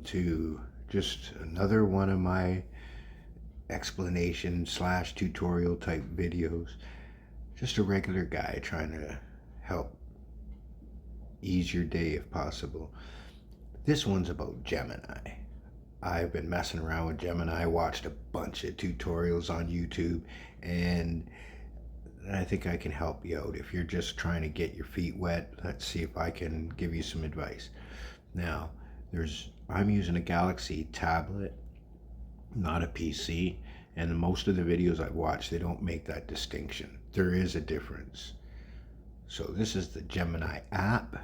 to just another one of my explanation slash tutorial type videos. Just a regular guy trying to help ease your day if possible. This one's about Gemini. I've been messing around with Gemini, watched a bunch of tutorials on YouTube, and I think I can help you out if you're just trying to get your feet wet. Let's see if I can give you some advice. Now, I'm using a Galaxy tablet, not a PC, and most of the videos I've watched, they don't make that distinction. There is a difference. So this is the Gemini app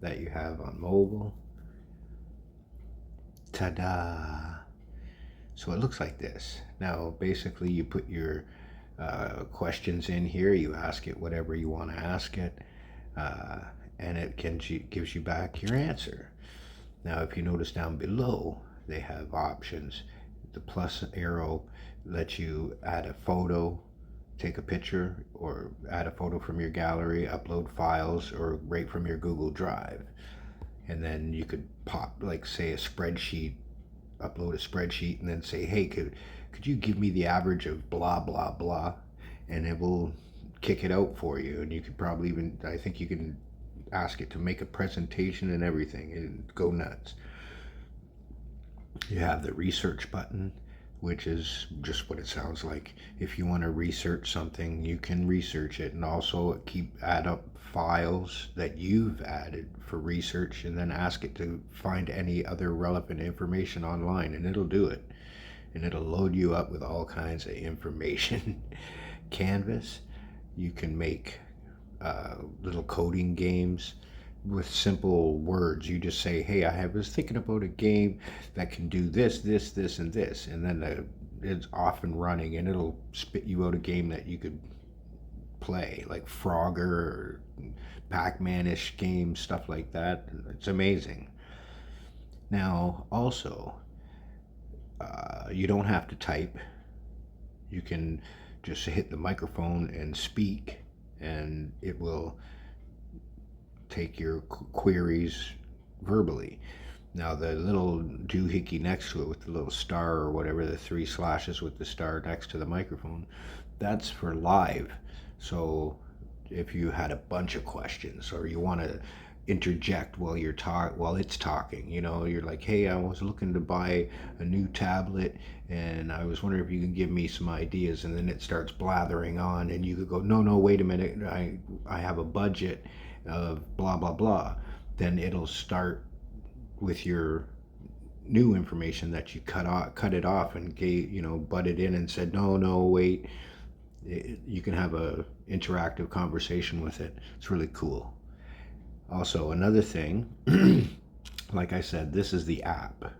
that you have on mobile. Ta-da! So it looks like this. Now, basically, you put your questions in here. You ask it whatever you want to ask it, and it gives you back your answer. Now, if you notice down below, they have options. The plus arrow lets you add a photo, take a picture, or add a photo from your gallery, upload files, or right from your Google Drive. And then you could pop, like, say, a spreadsheet, upload a spreadsheet, and then say, hey, could you give me the average of blah, blah, blah? And it will kick it out for you. And you could probably even, I think you can ask it to make a presentation and everything and go nuts. You have the research button, which is just what it sounds like. If you want to research something, you can research it, and also add up files that you've added for research, and then ask it to find any other relevant information online, and it'll do it. And it'll load you up with all kinds of information. Canvas, you can make little coding games with simple words. You just say, hey, I was thinking about a game that can do this, this, this, and this, and then it's off and running, and it'll spit you out a game that you could play, like Frogger or Pac-Man-ish games, stuff like that. It's amazing. Now, also, you don't have to type. You can just hit the microphone and speak, and it will take your queries verbally. Now, the little doohickey next to it with the little star or whatever, the 3 slashes with the star next to the microphone, that's for live. So if you had a bunch of questions, or you want to interject while it's talking, you're like, hey, I was looking to buy a new tablet, and I was wondering if you could give me some ideas, and then it starts blathering on, and you could go, no, wait a minute, I have a budget of blah blah blah. Then it'll start with your new information that you cut it off and butted in and said, no, wait. You can have a interactive conversation with it. It's really cool. Also, another thing, like I said, this is the app.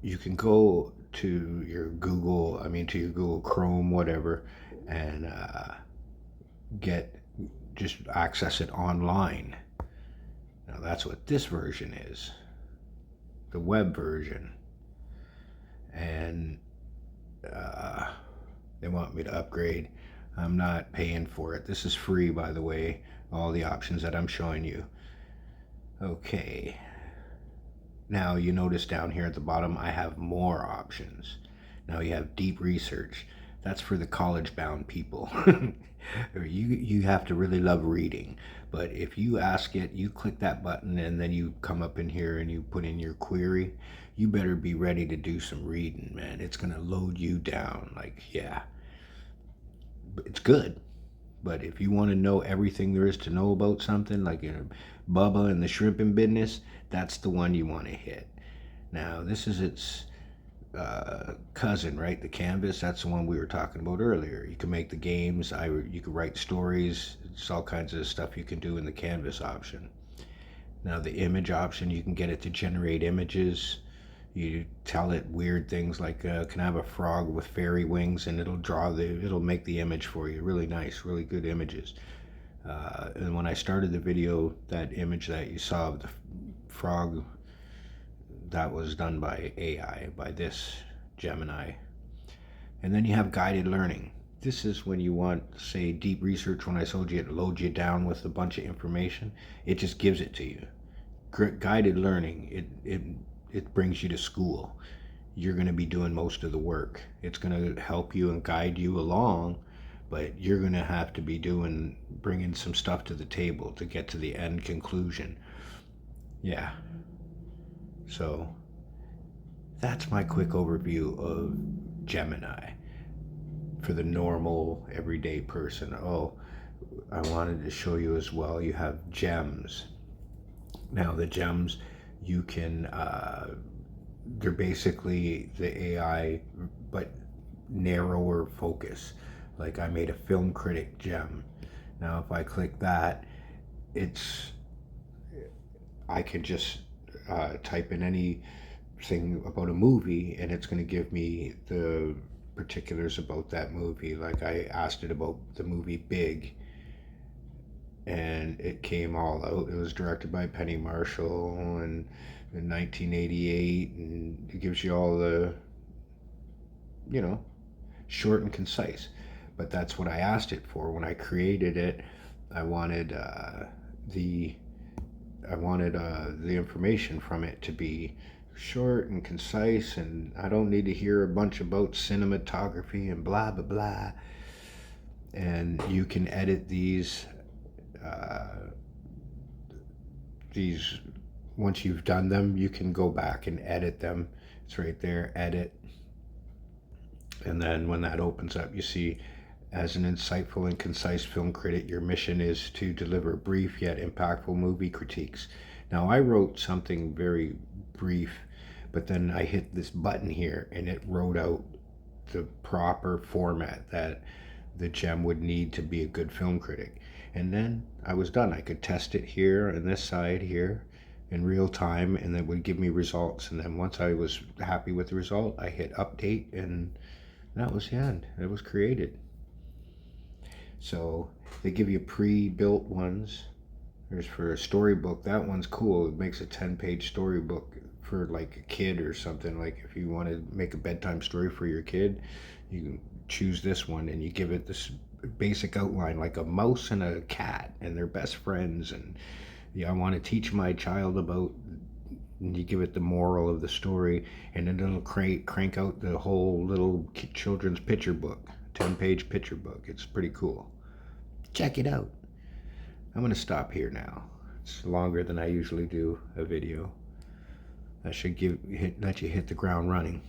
You can go to your Google Chrome, whatever, and just access it online. Now that's what this version is, the web version. And they want me to upgrade. I'm not paying for it. This is free, by the way, all the options that I'm showing you. Okay. Now you notice down here at the bottom, I have more options. Now you have deep research. That's for the college-bound people. You have to really love reading. But if you ask it, you click that button, and then you come up in here and you put in your query, you better be ready to do some reading, man. It's going to load you down. Like, yeah. It's good. But if you want to know everything there is to know about something, like Bubba and the shrimping business, that's the one you want to hit. Now, this is its cousin, right? The Canvas, that's the one we were talking about earlier. You can make the games, you can write stories. It's all kinds of stuff you can do in the Canvas option. Now, the image option, you can get it to generate images. You tell it weird things like, can I have a frog with fairy wings, and it'll make the image for you. Really nice, really good images. And when I started the video, that image that you saw of the frog, that was done by AI, by this Gemini. And then you have guided learning. This is when you want, say, deep research. When I told you it loads you down with a bunch of information, it just gives it to you. guided learning, it brings you to school. You're going to be doing most of the work. It's going to help you and guide you along, but you're going to have to be bringing some stuff to the table to get to the end conclusion. Yeah. So that's my quick overview of Gemini for the normal everyday person. Oh, I wanted to show you as well, you have gems. Now the gems, you can they're basically the AI, but narrower focus. Like I made a film critic gem. Now if I click that, it's I can just type in anything about a movie, and it's going to give me the particulars about that movie. Like I asked it about the movie Big, and it came all out. It was directed by Penny Marshall and in 1988, and it gives you all the, you know, short and concise. But that's what I asked it for when I created it. I wanted the the information from it to be short and concise, and I don't need to hear a bunch about cinematography and blah blah blah. And you can edit uh, these once you've done them. You can go back and edit them. It's right there, edit, and then when that opens up, you see, as an insightful and concise film critic, your mission is to deliver brief yet impactful movie critiques. Now, I wrote something very brief, but then I hit this button here and it wrote out the proper format that the gem would need to be a good film critic. And then I was done. I could test it here and this side here in real time, and it would give me results. And then once I was happy with the result, I hit update, and that was the end. It was created. So they give you pre-built ones. There's for a storybook. That one's cool. It makes a 10-page storybook for like a kid or something. Like if you want to make a bedtime story for your kid, you can choose this one and you give it this basic outline, like a mouse and a cat and they're best friends, and yeah, I want to teach my child about, and you give it the moral of the story, and then it'll crank out the whole little children's picture book, 10-page picture book. It's pretty cool. Check it out. I'm going to stop here now. It's longer than I usually do a video. That should let you hit the ground running.